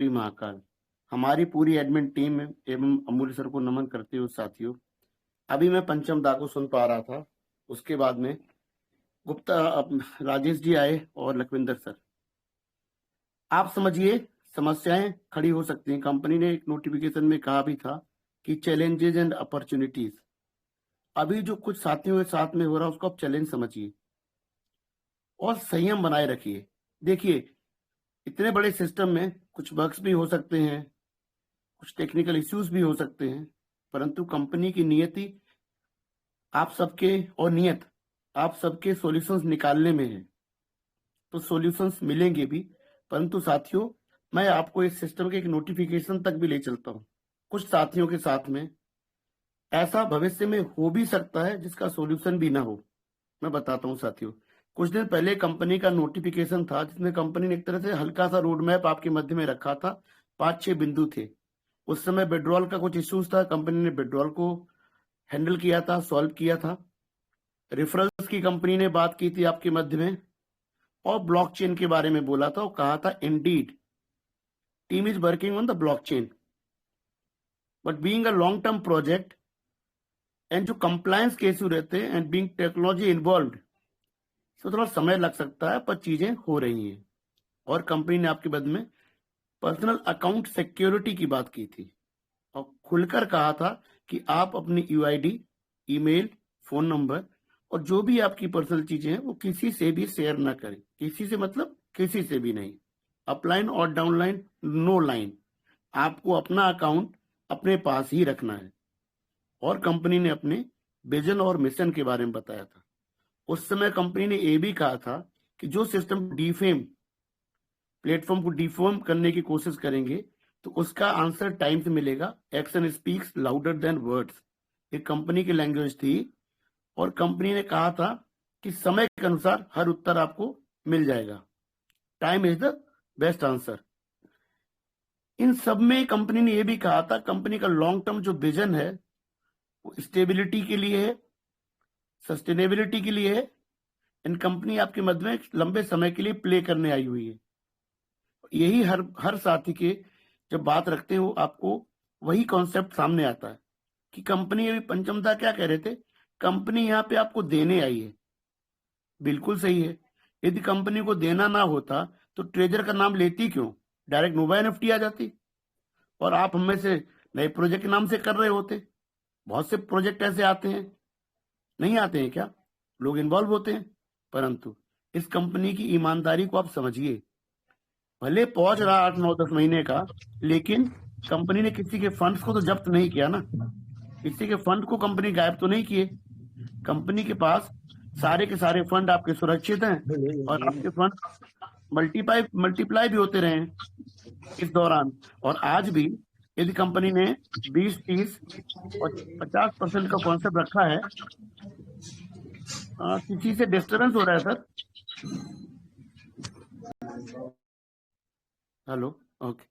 श्री महाकाल। हमारी पूरी admin team एवं अमूल्य सर को नमन करते हुए साथियों, अभी मैं पंचम दा को सुन पा रहा था। उसके बाद में गुप्ता राजेश जी आए और लखविंदर सर। आप समझिए, समस्याएं खड़ी हो सकती हैं। कंपनी ने एक नोटिफिकेशन में कहा भी था कि चैलेंजेज एंड अपॉर्चुनिटीज। अभी जो कुछ साथियों के साथ में हो रहा है उसको आप चैलेंज समझिए और संयम बनाए रखिए। देखिए, इतने बड़े सिस्टम में कुछ बग्स भी हो सकते हैं, कुछ टेक्निकल इश्यूज भी हो सकते हैं, परंतु कंपनी की नियति आप सबके और नियत आप सबके सॉल्यूशंस निकालने में है, तो सॉल्यूशंस मिलेंगे भी। परंतु साथियों, मैं आपको इस सिस्टम के एक नोटिफिकेशन तक भी ले चलता हूँ। कुछ साथियों के साथ में ऐसा भविष्य में हो भी सकता है जिसका सॉल्यूशन भी ना हो। मैं बताता हूँ साथियों, कुछ दिन पहले कंपनी का नोटिफिकेशन था जिसमें कंपनी ने एक तरह से हल्का सा रोड मैप आपके मध्य में रखा था। 5-6 बिंदु थे। उस समय विड्रॉल का कुछ इश्यूज था, कंपनी ने विड्रॉल को हैंडल किया था, सॉल्व किया था। रेफरल्स की कंपनी ने बात की थी आपके मध्य में, और ब्लॉकचेन के बारे में बोला था और कहा था Indeed team is working on the blockchain, but being a long term project and जो कंप्लायंस के इश्यू रहते हैं एंड बीइंग टेक्नोलॉजी इन्वॉल्व, तो थोड़ा समय लग सकता है, पर चीजें हो रही हैं। और कंपनी ने आपके मध्य में पर्सनल अकाउंट सिक्योरिटी की बात की थी और खुलकर कहा था कि आप अपनी यूआईडी, ईमेल, फोन नंबर और जो भी आपकी पर्सनल चीजें हैं वो किसी से भी शेयर ना करें। किसी से मतलब किसी से भी नहीं। अपलाइन और डाउनलाइन नो लाइन। आपको अपना अकाउंट अपने पास ही रखना है। और कंपनी ने अपने विजन और मिशन के बारे में बताया था। उस समय कंपनी ने ये भी कहा था कि जो सिस्टम डिफेम प्लेटफॉर्म को डिफॉर्म करने की कोशिश करेंगे तो उसका आंसर टाइम से मिलेगा। Action speaks louder than words, ये कंपनी की लैंग्वेज थी। और कंपनी ने कहा था कि समय के अनुसार हर उत्तर आपको मिल जाएगा। Time is the best answer. इन सब में कंपनी ने यह भी कहा था, कंपनी का लॉन्ग टर्म जो विजन है वो स्टेबिलिटी के लिए है, सस्टेनेबिलिटी के लिए है। इन कंपनी आपके मध्य में लंबे समय के लिए प्ले करने आई हुई है। यही हर साथी के जब बात रखते हो आपको वही कॉन्सेप्ट सामने आता है कि कंपनी, अभी पंचमदा क्या कह रहे थे, कंपनी यहाँ पे आपको देने आई है। बिल्कुल सही है। यदि कंपनी को देना ना होता तो ट्रेजर का नाम लेती क्यों, डायरेक्ट नोवा एनएफटी आ जाती और आप हमें से नए प्रोजेक्ट के नाम से कर रहे होते। बहुत से प्रोजेक्ट ऐसे आते हैं, नहीं आते हैं क्या, लोग इन्वॉल्व होते हैं। परंतु इस कंपनी की ईमानदारी को आप समझिए। भले पहुंच रहा 8-9-10 महीने का, लेकिन कंपनी ने किसी के फंड्स को तो जब्त नहीं किया ना। किसी के फंड को कंपनी गायब तो नहीं किए। कंपनी के पास सारे के सारे फंड आपके सुरक्षित हैं और आपके फंड मल्टीप्लाई भी होते रहे हैं इस दौरान। और आज भी यदि कंपनी ने 20-30 और 50% का कॉन्सेप्ट रखा है, किसी से डिस्टर्बेंस हो रहा है सर? Hello, okay.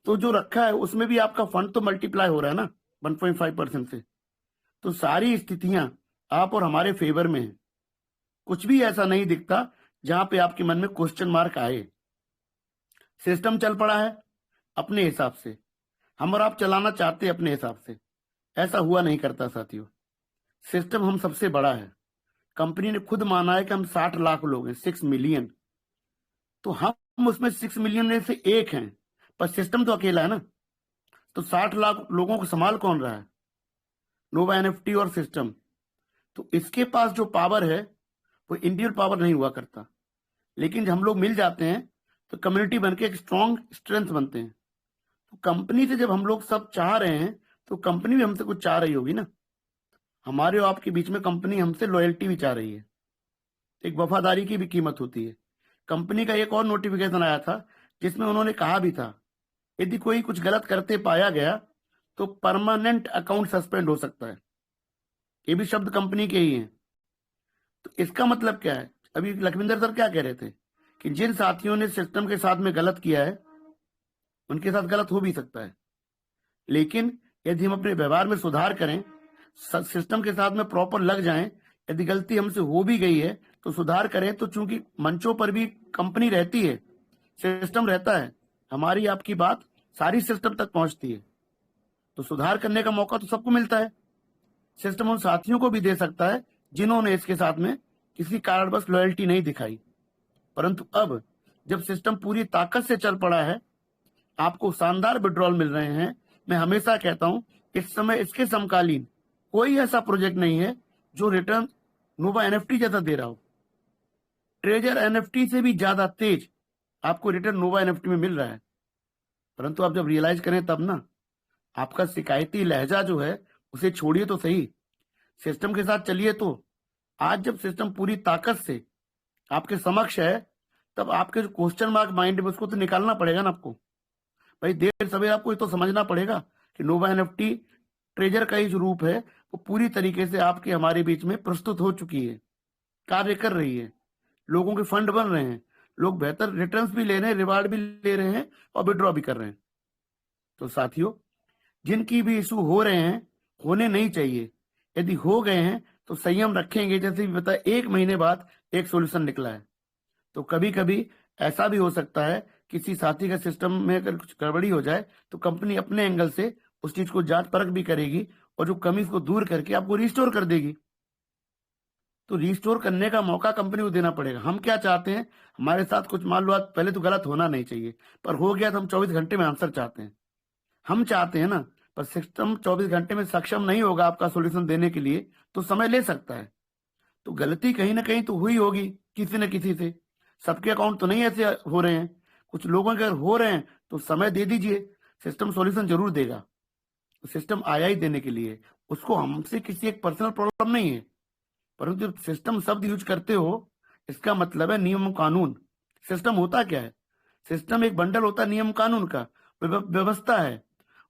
तो जो रखा है उसमें भी आपका फंड तो मल्टीप्लाई हो रहा है ना 1.5% से। तो सारी स्थितियां आप और हमारे फेवर में है। कुछ भी ऐसा नहीं दिखता जहां पे आपके मन में क्वेश्चन मार्क आए। सिस्टम चल पड़ा है अपने हिसाब से, हम और आप चलाना चाहते हैं अपने हिसाब से। ऐसा हुआ नहीं करता साथियों। सिस्टम हम सबसे बड़ा है। कंपनी ने खुद माना है कि हम 60 लाख लोग हैं, 6 मिलियन। तो हम उसमें 6 मिलियन में से एक हैं, पर सिस्टम तो अकेला है ना। तो 60 लाख लोगों को संभाल कौन रहा है? नोवा एनएफटी और सिस्टम। तो इसके पास जो पावर है वो इंडिविजुअल पावर नहीं हुआ करता। लेकिन जब हम लोग मिल जाते हैं तो कम्युनिटी बनके एक स्ट्रॉन्ग स्ट्रेंथ बनते हैं। तो कंपनी से जब हम लोग सब चाह रहे हैं तो कंपनी भी हमसे कुछ चाह रही होगी ना। हमारे और आपके बीच में कंपनी हमसे लॉयल्टी भी चाह रही है। एक वफादारी की भी कीमत होती है। कंपनी का एक और नोटिफिकेशन आया था जिसमें उन्होंने कहा भी था, यदि कोई कुछ गलत करते पाया गया तो परमानेंट अकाउंट सस्पेंड हो सकता है। ये भी शब्द कंपनी के ही हैं। तो इसका मतलब क्या है? अभी लखविंदर सर क्या कह रहे थे कि जिन साथियों ने सिस्टम के साथ में गलत किया है उनके साथ गलत हो भी सकता है, लेकिन यदि हम अपने व्यवहार में सुधार करें, सिस्टम के साथ में प्रॉपर लग जाएं, यदि गलती हमसे हो भी गई है तो सुधार करें। तो चूंकि मंचों पर भी कंपनी रहती है, सिस्टम रहता है, हमारी आपकी बात सारी सिस्टम तक पहुंचती है। तो सुधार करने का मौका तो सबको मिलता है। सिस्टम उन साथियों को भी दे सकता है जिन्होंने इसके साथ में किसी कारणवश लॉयल्टी नहीं दिखाई। परंतु अब जब सिस्टम पूरी ताकत से चल पड़ा है, आपको शानदार विड्रॉल मिल रहे हैं। मैं हमेशा कहता हूं, इस समय इसके समकालीन कोई ऐसा प्रोजेक्ट नहीं है जो रिटर्न नोवा एनएफटी जैसा दे रहा हो। ट्रेजर एनएफटी से भी ज्यादा तेज आपको रिटर्न नोवा एनएफटी में मिल रहा है। परंतु आप जब रियलाइज करें तब ना, आपका शिकायती लहजा जो है उसे छोड़िए तो सही, सिस्टम के साथ चलिए। तो आज जब सिस्टम पूरी ताकत से आपके समक्ष है, तब आपके जो क्वेश्चन मार्क माइंड में उसको तो निकालना पड़ेगा ना आपको। भाई देर सवेर आपको ये तो समझना पड़ेगा कि नोवा एनएफटी ट्रेजर का ही जो रूप है वो पूरी तरीके से आपके हमारे बीच में प्रस्तुत हो चुकी है, कार्य कर रही है, लोगों के फंड बन रहे हैं, लोग बेहतर रिटर्न्स भी ले रहे हैं, रिवार्ड भी ले रहे हैं और विड्रॉ भी कर रहे हैं। तो साथियों, जिनकी भी इशू हो रहे हैं, होने नहीं चाहिए। यदि हो गए हैं तो संयम रखेंगे। जैसे भी बताया, 1 महीने बाद एक सोल्यूशन निकला है। तो कभी कभी ऐसा भी हो सकता है किसी साथी का सिस्टम में अगर कुछ गड़बड़ी हो जाए तो कंपनी अपने एंगल से उस चीज को जांच परख भी करेगी और जो कमी को दूर करके आपको रिस्टोर कर देगी। तो रिस्टोर करने का मौका कंपनी को देना पड़ेगा। हम क्या चाहते हैं, हमारे साथ कुछ मान लो आज पहले तो गलत होना नहीं चाहिए, पर हो गया तो हम 24 घंटे में आंसर चाहते हैं। हम चाहते हैं ना, पर सिस्टम 24 घंटे में सक्षम नहीं होगा आपका सोल्यूशन देने के लिए, तो समय ले सकता है। तो गलती कहीं ना कहीं तो हुई होगी किसी न किसी से। सबके अकाउंट तो नहीं ऐसे हो रहे हैं, कुछ लोगों के अगर हो रहे हैं तो समय दे दीजिए, सिस्टम सॉल्यूशन जरूर देगा। तो सिस्टम आया ही देने के लिए, उसको हमसे किसी एक पर्सनल प्रॉब्लम नहीं है। परंतु जब सिस्टम शब्द यूज करते हो, इसका मतलब है नियम कानून। सिस्टम होता क्या है? सिस्टम एक बंडल होता है नियम कानून का, व्यवस्था है।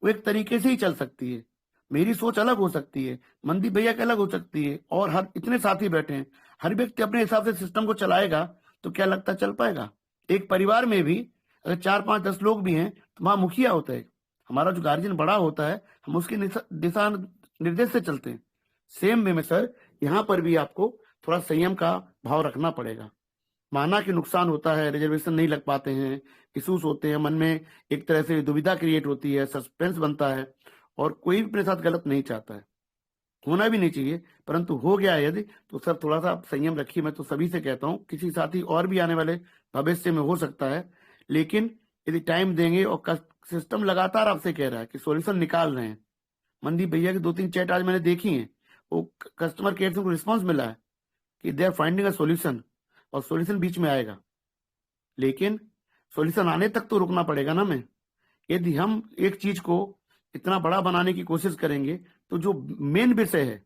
वो एक तरीके से ही चल सकती है। मेरी सोच अलग हो सकती है, मनदीप भैया की अलग हो सकती है, और हर इतने साथी बैठे हैं, हर व्यक्ति अपने हिसाब से सिस्टम को चलाएगा तो क्या लगता चल पाएगा? एक परिवार में भी अगर 4, 5, 10 लोग भी हैं तो वहां मुखिया होता है, हमारा जो गार्जियन बड़ा होता है, हम उसके दिशा निर्देश से चलते हैं। सेम वे में सर, यहाँ पर भी आपको थोड़ा संयम का भाव रखना पड़ेगा। माना कि नुकसान होता है, रिजर्वेशन नहीं लग पाते हैं, इश्यूज होते हैं, मन में एक तरह से दुविधा क्रिएट होती है, सस्पेंस बनता है, और कोई भी अपने साथ गलत नहीं चाहता है, होना भी नहीं चाहिए। परंतु हो गया है यदि, तो सर थोड़ा सा आप संयम रखिए। मैं तो सभी से कहता हूँ, किसी साथी और भी आने वाले भविष्य में हो सकता है, लेकिन यदि टाइम देंगे और सिस्टम लगातार आपसे कह रहा है कि सॉल्यूशन निकाल रहे हैं। मनदीप भैया की 2-3 चैट आज मैंने देखी है, वो कस्टमर केयर से उनको रिस्पॉन्स मिला है कि they are finding a solution, और सॉल्यूशन बीच में आएगा। लेकिन सॉल्यूशन आने तक तो रुकना पड़ेगा ना। मैं, यदि हम एक चीज को इतना बड़ा बनाने की कोशिश करेंगे तो जो मेन विषय है,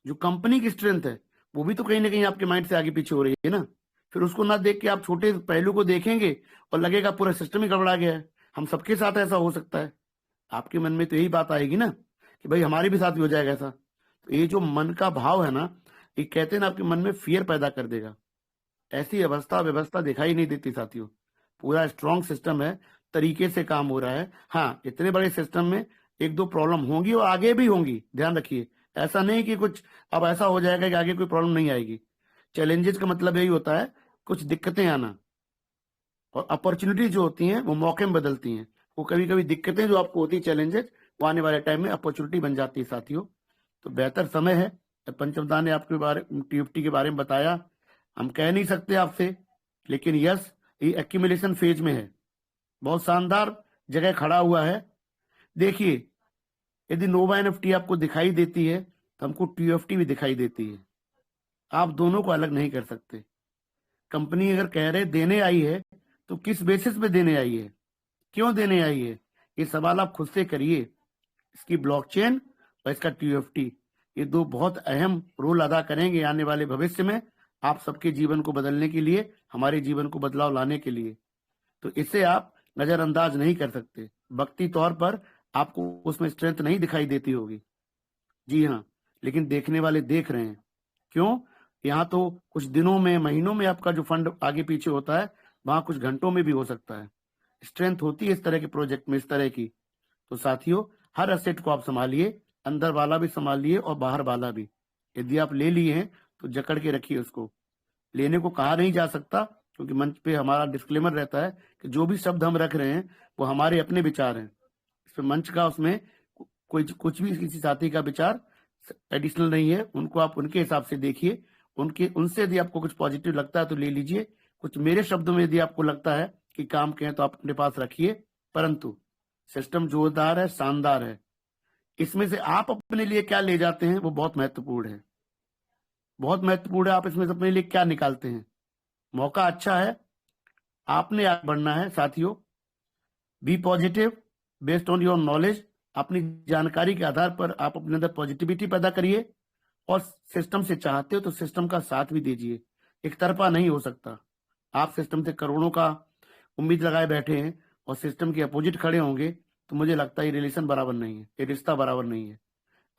जो कंपनी की स्ट्रेंथ है, वो भी तो कहीं ना कहीं आपके माइंड से आगे पीछे हो रही है ना। फिर उसको ना देख के आप छोटे पहलू को देखेंगे और लगेगा पूरा सिस्टम ही गड़बड़ा गया है। हम सबके साथ ऐसा हो सकता है। आपके मन में तो यही बात आएगी ना कि भाई हमारे भी साथ भी हो जाएगा ऐसा। तो ये जो मन का भाव है ना, ये कहते हैं ना, आपके मन में फियर पैदा कर देगा। ऐसी अवस्था व्यवस्था दिखाई नहीं देती साथियों। पूरा स्ट्रॉन्ग सिस्टम है, तरीके से काम हो रहा है। हाँ, इतने बड़े सिस्टम में 1-2 प्रॉब्लम होंगी और आगे भी होंगी, ध्यान रखिए। ऐसा नहीं कि कुछ अब ऐसा हो जाएगा कि आगे कोई प्रॉब्लम नहीं आएगी। चैलेंजेस का मतलब यही होता है, कुछ दिक्कतें आना, और अपॉर्चुनिटी जो होती हैं वो मौके में बदलती हैं। वो कभी कभी दिक्कतें जो आपको होती है, चैलेंजेस, वो आने वाले टाइम में अपॉर्चुनिटी बन जाती है साथियों। तो बेहतर समय है। पंचमदा ने आपके बारे टीएफटी के बारे में बताया, हम कह नहीं सकते आपसे, लेकिन यस, ये एक्यूमुलेशन फेज में है, बहुत शानदार जगह खड़ा हुआ है। देखिए, यदि नोवा एनएफटी आपको दिखाई देती है तो हमको टीएफटी भी दिखाई देती है। आप दोनों को अलग नहीं कर सकते। कंपनी अगर कह रहे देने आई है तो किस बेसिस पे देने आई है, क्यों देने आई है, ये सवाल आप खुद से करिए। इसकी ब्लॉकचेन और इसका टीएफटी, ये 2 बहुत अहम रोल अदा करेंगे आने वाले भविष्य में, आप सबके जीवन को बदलने के लिए, हमारे जीवन को बदलाव लाने के लिए। तो इसे आप नजरअंदाज नहीं कर सकते। वक्ती तौर पर आपको उसमें स्ट्रेंथ नहीं दिखाई देती होगी, जी हाँ, लेकिन देखने वाले देख रहे हैं। क्यों? यहाँ तो कुछ दिनों में, महीनों में आपका जो फंड आगे पीछे होता है, वहां कुछ घंटों में भी हो सकता है। स्ट्रेंथ होती है इस तरह के प्रोजेक्ट में, इस तरह की। तो साथियों, हर एसेट को आप संभालिए, अंदर वाला भी संभालिए और बाहर वाला भी। यदि आप ले लिए हैं तो जकड़ के रखिए उसको। लेने को कहा नहीं जा सकता, क्योंकि मंच पे हमारा डिस्क्लेमर रहता है कि जो भी शब्द हम रख रहे हैं वो हमारे अपने विचार हैं। इसमें मंच का उसमें कोई कुछ भी किसी साथी का विचार एडिशनल नहीं है, उनको आप उनके हिसाब से देखिए, उनसे यदि आपको कुछ पॉजिटिव लगता है तो ले लीजिए, कुछ मेरे शब्दों में यदि आपको लगता है कि काम के हैं तो आप अपने पास रखिए, परंतु सिस्टम जोरदार है, शानदार है। इसमें से आप अपने लिए क्या ले जाते हैं वो बहुत महत्वपूर्ण है, बहुत महत्वपूर्ण है। आप इसमें से अपने लिए क्या निकालते हैं। मौका अच्छा है, आपने आगे बढ़ना है साथियों। Be positive, based on your knowledge, अपनी जानकारी के आधार पर आप अपने अंदर पॉजिटिविटी पैदा करिए, और सिस्टम से चाहते हो तो सिस्टम का साथ भी दीजिए। एक तरफा नहीं हो सकता। आप सिस्टम से करोड़ों का उम्मीद लगाए बैठे हैं और सिस्टम के अपोजिट खड़े होंगे तो मुझे लगता है ये रिलेशन बराबर नहीं है, ये रिश्ता बराबर नहीं है।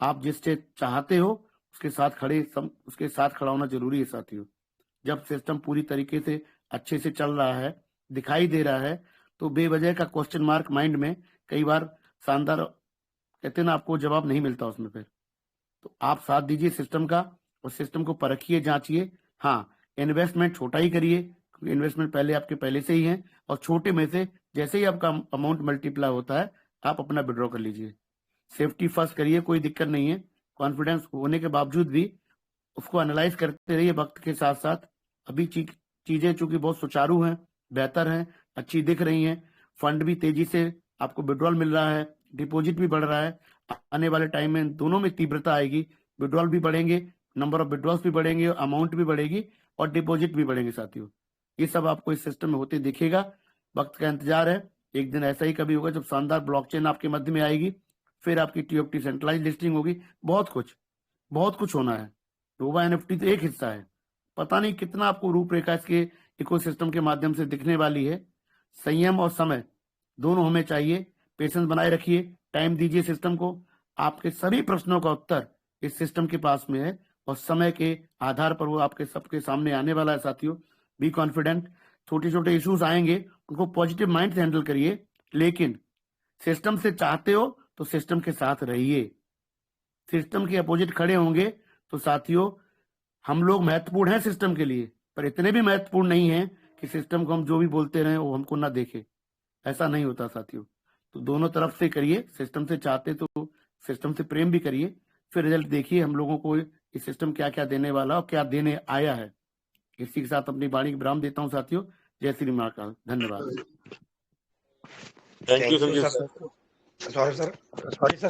आप जिससे चाहते हो उसके साथ खड़ा होना जरूरी है साथियों। जब सिस्टम पूरी तरीके से अच्छे से चल रहा है, दिखाई दे रहा है, तो बेवजह का क्वेश्चन मार्क माइंड में कई बार शानदार कहते हैं ना, आपको जवाब नहीं मिलता उसमें। फिर तो आप साथ दीजिए सिस्टम का और सिस्टम को परखिए, जांचिए। हाँ, इन्वेस्टमेंट छोटा ही करिए क्योंकि इन्वेस्टमेंट पहले आपके पहले से ही है, और छोटे में से जैसे ही आपका अमाउंट मल्टीप्लाई होता है आप अपना विड्रॉ कर लीजिए। सेफ्टी फर्स्ट करिए, कोई दिक्कत नहीं है। कॉन्फिडेंस होने के बावजूद भी उसको एनालाइज करते रहिए वक्त के साथ साथ। अभी चीजें चूंकि बहुत सुचारू हैं, बेहतर हैं, अच्छी दिख रही हैं, फंड भी तेजी से आपको विड्रॉल मिल रहा है, डिपॉजिट भी बढ़ रहा है। आने वाले टाइम में दोनों में तीव्रता आएगी, विड्रॉल भी बढ़ेंगे, नंबर ऑफ विड्रॉल्स भी बढ़ेंगे, अमाउंट भी बढ़ेगी और डिपॉजिट भी बढ़ेंगे साथियों। ये सब आपको इस सिस्टम में होते दिखेगा। वक्त का इंतजार है, एक दिन ऐसा ही कभी होगा जब शानदार ब्लॉकचेन आपके मध्य में आएगी, फिर आपकी टीओटी सेंट्रलाइज लिस्टिंग होगी। बहुत कुछ होना है। रोबा एनएफटी तो एक हिस्सा है, पता नहीं कितना आपको रूपरेखा इसके इकोसिस्टम के माध्यम से दिखने वाली है। संयम और समय दोनों हमें चाहिए। पेशेंस बनाए रखिए, टाइम दीजिए सिस्टम को। आपके सभी प्रश्नों का उत्तर इस सिस्टम के पास में है और समय के आधार पर वो आपके सबके सामने आने वाला है साथियों। Be confident. छोटे छोटे इश्यूज आएंगे, उनको पॉजिटिव माइंड से हैंडल करिए, लेकिन सिस्टम से चाहते हो तो सिस्टम के साथ रहिए। सिस्टम के अपोजिट खड़े होंगे तो साथियों हम लोग महत्वपूर्ण हैं सिस्टम के लिए, पर इतने भी महत्वपूर्ण नहीं है कि सिस्टम को हम जो भी बोलते रहे वो हमको ना देखे। ऐसा नहीं होता साथियों। तो दोनों तरफ से करिए, सिस्टम से चाहते तो सिस्टम से प्रेम भी करिए, फिर रिजल्ट देखिए हम लोगों को ये सिस्टम क्या क्या देने वाला और क्या देने आया है। इसी के साथ अपनी वाणी विराम देता हूँ साथियों। जय श्री महाकाल। धन्यवाद। Thank you Sanjay sir.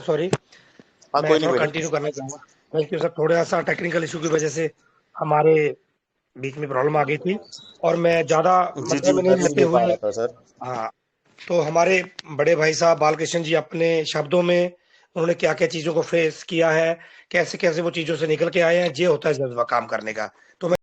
Sorry मैं थोड़ा कंटिन्यू करना चाहूंगा। Thank you sir. थोड़ा सा टेक्निकल इशू की वजह से हमारे बीच में प्रॉब्लम आ गई थी और मैं ज्यादा मतलब में नहीं रहते हुए हाँ, तो हमारे बड़े भाई साहब बालकृष्ण जी अपने शब्दों में उन्होंने क्या क्या चीजों को फेस किया है, कैसे कैसे वो चीजों से निकल के आए हैं, ये होता है जज्बा काम करने का। तो मैं